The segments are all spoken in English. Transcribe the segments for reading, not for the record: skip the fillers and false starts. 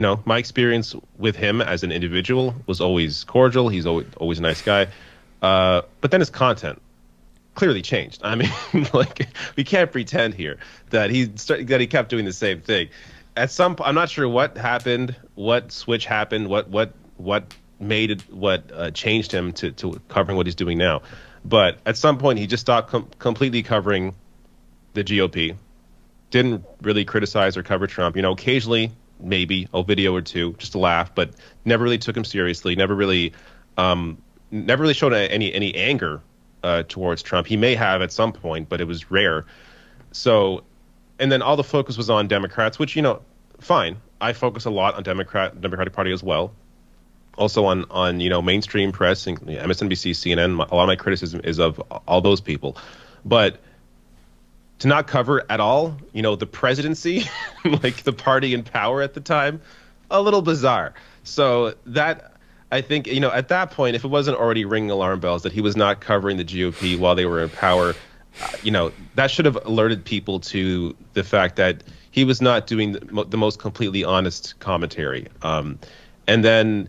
No, my experience with him as an individual was always cordial. He's always a nice guy. But then his content clearly changed. I mean, like we can't pretend here that he kept doing the same thing. I'm not sure what happened, what switch happened, what made it, what changed him to covering what he's doing now. But at some point, he just stopped completely covering the GOP. Didn't really criticize or cover Trump. You know, occasionally maybe a video or two just to laugh, but never really took him seriously. Never really showed any anger towards Trump. He may have at some point, but it was rare. So, and then all the focus was on Democrats, which, you know, fine. I focus a lot on Democratic Party as well. Also on mainstream press, MSNBC, CNN. A lot of my criticism is of all those people, but to not cover at all, the presidency, like the party in power at the time, a little bizarre. So that, I think, at that point, if it wasn't already ringing alarm bells that he was not covering the GOP while they were in power, that should have alerted people to the fact that he was not doing the most completely honest commentary. And then,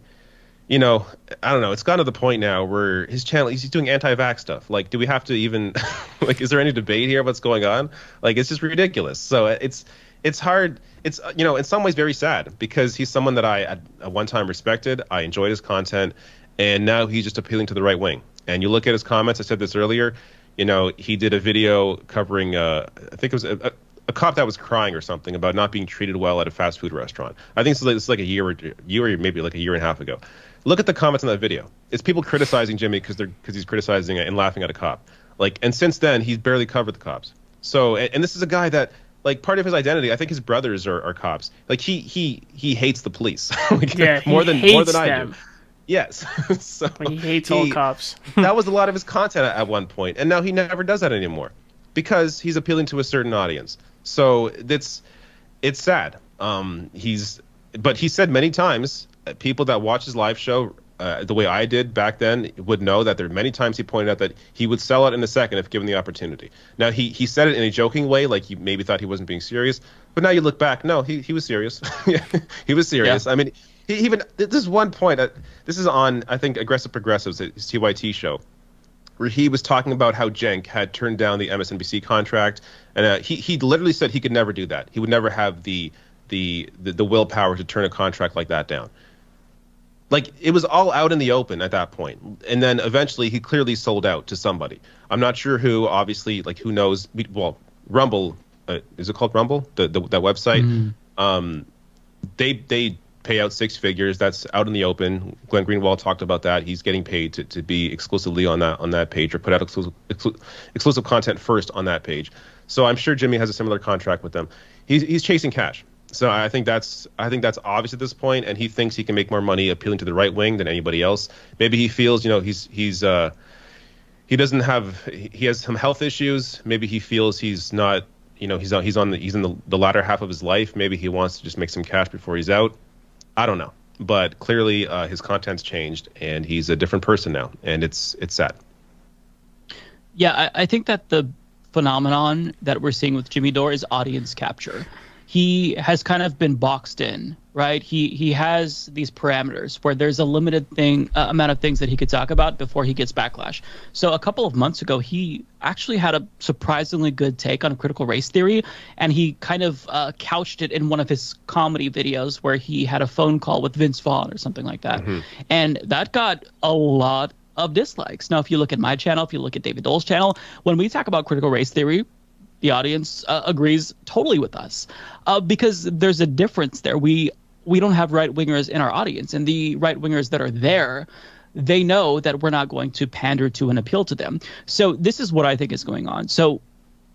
I don't know. It's gotten to the point now where his channel, he's doing anti-vax stuff. Like, do we have to even, like, is there any debate here? What's going on? Like, it's just ridiculous. So it's hard. It's, in some ways very sad because he's someone that I at one time respected. I enjoyed his content, and now he's just appealing to the right wing. And you look at his comments. I said this earlier. He did a video covering, I think it was a cop that was crying or something about not being treated well at a fast food restaurant. I think it's like a year or maybe like a year and a half ago. Look at the comments on that video. It's people criticizing Jimmy because he's criticizing it and laughing at a cop. Like, and since then he's barely covered the cops. So, and this is a guy that, like, part of his identity, I think his brothers are cops. Like, he hates the police. Like, yeah, more than I do. Yes. So he hates all cops. That was a lot of his content at one point, and now he never does that anymore because he's appealing to a certain audience. So it's sad. But he said many times, people that watch his live show the way I did back then would know that there are many times he pointed out that he would sell out in a second if given the opportunity. Now, he said it in a joking way, like he maybe thought he wasn't being serious. But now you look back, no, he was serious. Yeah, he was serious. Yeah. I mean, he even, this is one point, this is on, I think, Aggressive Progressives, his TYT show, where he was talking about how Cenk had turned down the MSNBC contract. And he literally said he could never do that. He would never have the willpower to turn a contract like that down. Like, it was all out in the open at that point. And then eventually he clearly sold out to somebody. I'm not sure who, obviously, like, who knows. Well, Rumble, is it called Rumble? That website? Mm-hmm. They pay out six figures. That's out in the open. Glenn Greenwald talked about that. He's getting paid to be exclusively on that page, or put out exclusive content first on that page. So I'm sure Jimmy has a similar contract with them. He's chasing cash. So I think that's obvious at this point, and he thinks he can make more money appealing to the right wing than anybody else. Maybe he feels, he has some health issues. Maybe he feels he's not, he's in the latter half of his life. Maybe he wants to just make some cash before he's out. I don't know, but clearly his content's changed, and he's a different person now, and it's sad. Yeah, I think that the phenomenon that we're seeing with Jimmy Dore is audience capture. He has kind of been boxed in, right? He has these parameters where there's a limited amount of things that he could talk about before he gets backlash. So a couple of months ago, he actually had a surprisingly good take on critical race theory, and he kind of couched it in one of his comedy videos where he had a phone call with Vince Vaughn or something like that. Mm-hmm. And that got a lot of dislikes. Now, if you look at my channel, if you look at David Dole's channel, when we talk about critical race theory, the audience agrees totally with us because there's a difference there. We don't have right-wingers in our audience, and the right-wingers that are there, they know that we're not going to pander to and appeal to them. So this is what I think is going on. So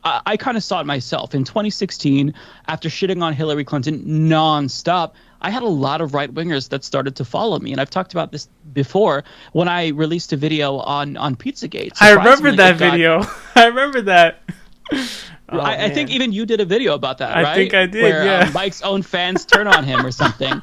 I kind of saw it myself. In 2016, after shitting on Hillary Clinton nonstop, I had a lot of right-wingers that started to follow me. And I've talked about this before when I released a video on Pizzagate. I remember that video. I remember that. Oh, I think even you did a video about that, right? I think I did, where, yeah. Mike's own fans turn on him or something.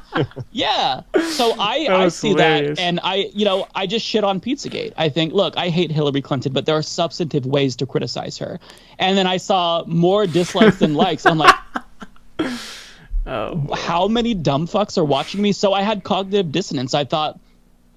Yeah. So I see hilarious. That, and I just shit on Pizzagate. I think, look, I hate Hillary Clinton, but there are substantive ways to criticize her. And then I saw more dislikes than likes. I'm like, Oh. how many dumb fucks are watching me? So I had cognitive dissonance. I thought,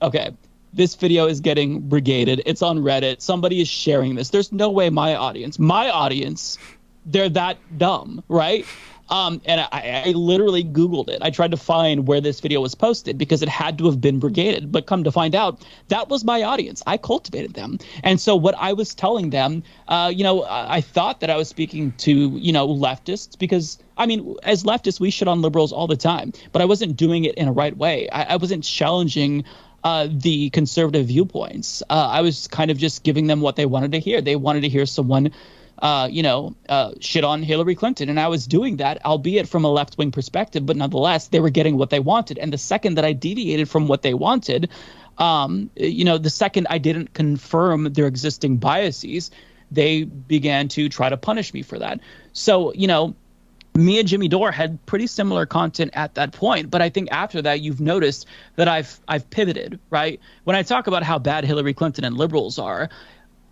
okay, this video is getting brigaded. It's on Reddit. Somebody is sharing this. There's no way my audience, they're that dumb, right? And I literally Googled it. I tried to find where this video was posted because it had to have been brigaded. But come to find out, that was my audience. I cultivated them. And so what I was telling them, I thought that I was speaking to, leftists because, I mean, as leftists, we shit on liberals all the time. But I wasn't doing it in a right way. I wasn't challenging the conservative viewpoints. I was kind of just giving them what they wanted to hear. They wanted to hear someone shit on Hillary Clinton. And I was doing that, albeit from a left-wing perspective, but nonetheless, they were getting what they wanted. And the second that I deviated from what they wanted, the second I didn't confirm their existing biases, they began to try to punish me for that. So, me and Jimmy Dore had pretty similar content at that point, but I think after that you've noticed that I've pivoted, right? When I talk about how bad Hillary Clinton and liberals are,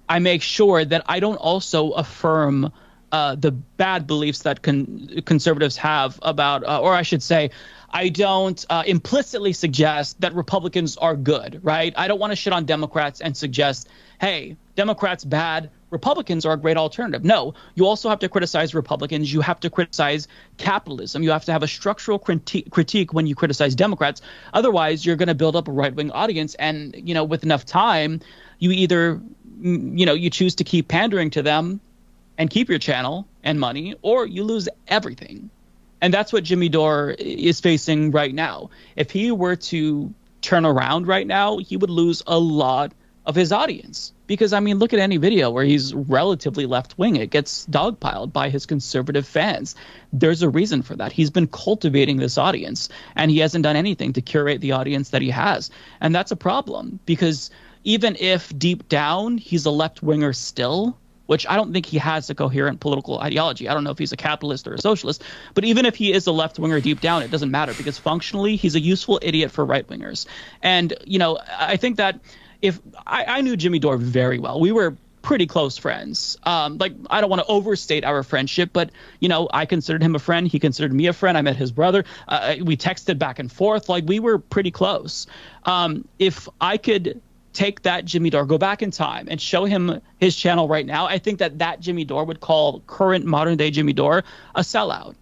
I make sure that I don't also affirm the bad beliefs that conservatives have about, or I should say, I don't implicitly suggest that Republicans are good, right? I don't want to shit on Democrats and suggest, hey, Democrats bad, Republicans are a great alternative. No, you also have to criticize Republicans. You have to criticize capitalism. You have to have a structural critique when you criticize Democrats. Otherwise, you're going to build up a right-wing audience. And, with enough time, you either you choose to keep pandering to them and keep your channel and money, or you lose everything. And that's what Jimmy Dore is facing right now. If he were to turn around right now, he would lose a lot of his audience. Because, I mean, look at any video where he's relatively left-wing. It gets dogpiled by his conservative fans. There's a reason for that. He's been cultivating this audience, and he hasn't done anything to curate the audience that he has. And that's a problem, because even if deep down he's a left-winger still, which I don't think he has a coherent political ideology. I don't know if he's a capitalist or a socialist, but even if he is a left-winger deep down, it doesn't matter, because functionally he's a useful idiot for right-wingers. And, I think that if I knew Jimmy Dore very well, we were pretty close friends. I don't want to overstate our friendship, but, I considered him a friend. He considered me a friend. I met his brother. We texted back and forth. We were pretty close. If I could take that Jimmy Dore, go back in time and show him his channel right now, I think that Jimmy Dore would call current modern day Jimmy Dore a sellout.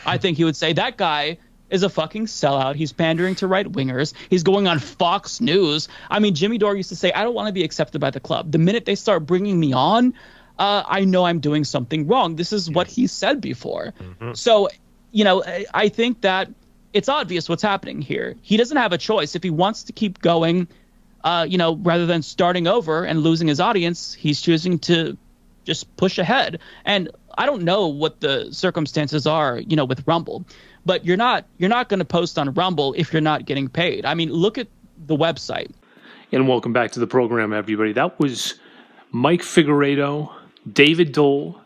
I think he would say that guy is a fucking sellout. He's pandering to right wingers. He's going on Fox News. I mean, Jimmy Dore used to say, I don't want to be accepted by the club. The minute they start bringing me on, I know I'm doing something wrong. This is what he said before. Mm-hmm. So, I think that it's obvious what's happening here. He doesn't have a choice. If he wants to keep going, rather than starting over and losing his audience, he's choosing to just push ahead. And I don't know what the circumstances are, with Rumble, but you're not going to post on Rumble if you're not getting paid. I mean, look at the website. And welcome back to the program, everybody. That was Mike Figueredo, David Dole,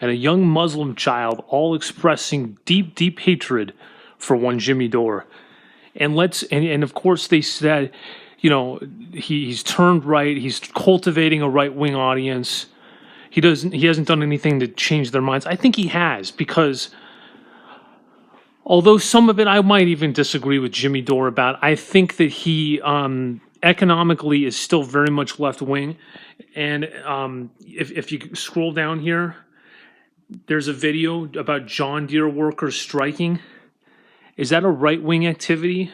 and a young Muslim child, all expressing deep, deep hatred for one Jimmy Dore. And of course they said, he's turned right. He's cultivating a right-wing audience. He hasn't done anything to change their minds. I think he has, because although some of it I might even disagree with Jimmy Dore about, I think that he economically is still very much left-wing. And if you scroll down here, there's a video about John Deere workers striking. Is that a right-wing activity?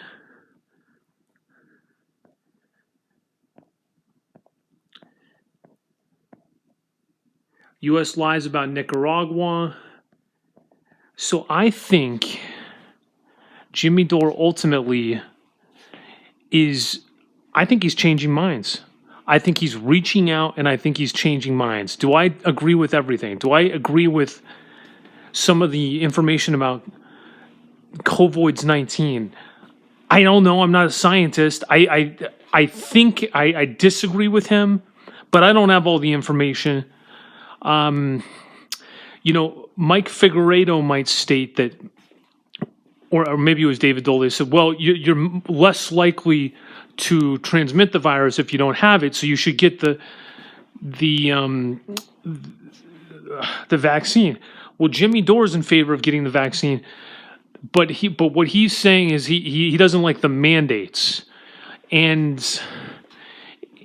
U.S. lies about Nicaragua. So I think Jimmy Dore ultimately I think he's changing minds. I think he's reaching out, and I think he's changing minds. Do I agree with everything? Do I agree with some of the information about COVID-19? I don't know. I'm not a scientist. I think I disagree with him, but I don't have all the information. Mike Figueredo might state that, or maybe it was David Dole. They said, well, you're less likely to transmit the virus if you don't have it, so you should get the vaccine. Well, Jimmy Dore's in favor of getting the vaccine. but what he's saying is he doesn't like the mandates, and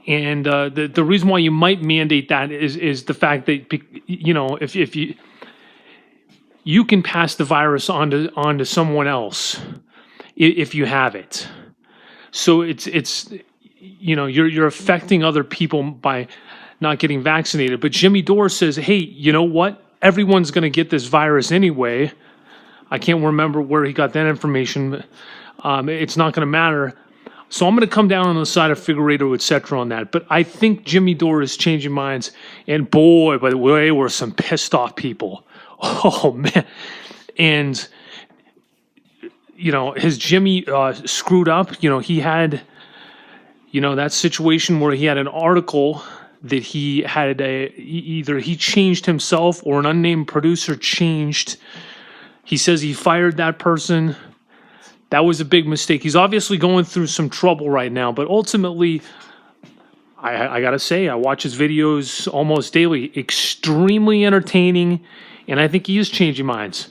the reason why you might mandate that is the fact that, you know, if you can pass the virus onto someone else if you have it. So it's you know, you're affecting other people by not getting vaccinated. But Jimmy Dore says, hey, you know what? Everyone's going to get this virus anyway. I can't remember where he got that information. But, it's not going to matter. So I'm going to come down on the side of Figueredo, etc. on that. But I think Jimmy Dore is changing minds. And boy, by the way, were some pissed off people. Oh, man. And, you know, has Jimmy screwed up? You know, he had, you know, that situation where he had an article that he had either he changed himself or an unnamed producer changed. He says he fired that person. That was a big mistake. He's obviously going through some trouble right now, but ultimately, I gotta say, I watch his videos almost daily. Extremely entertaining, and I think he is changing minds.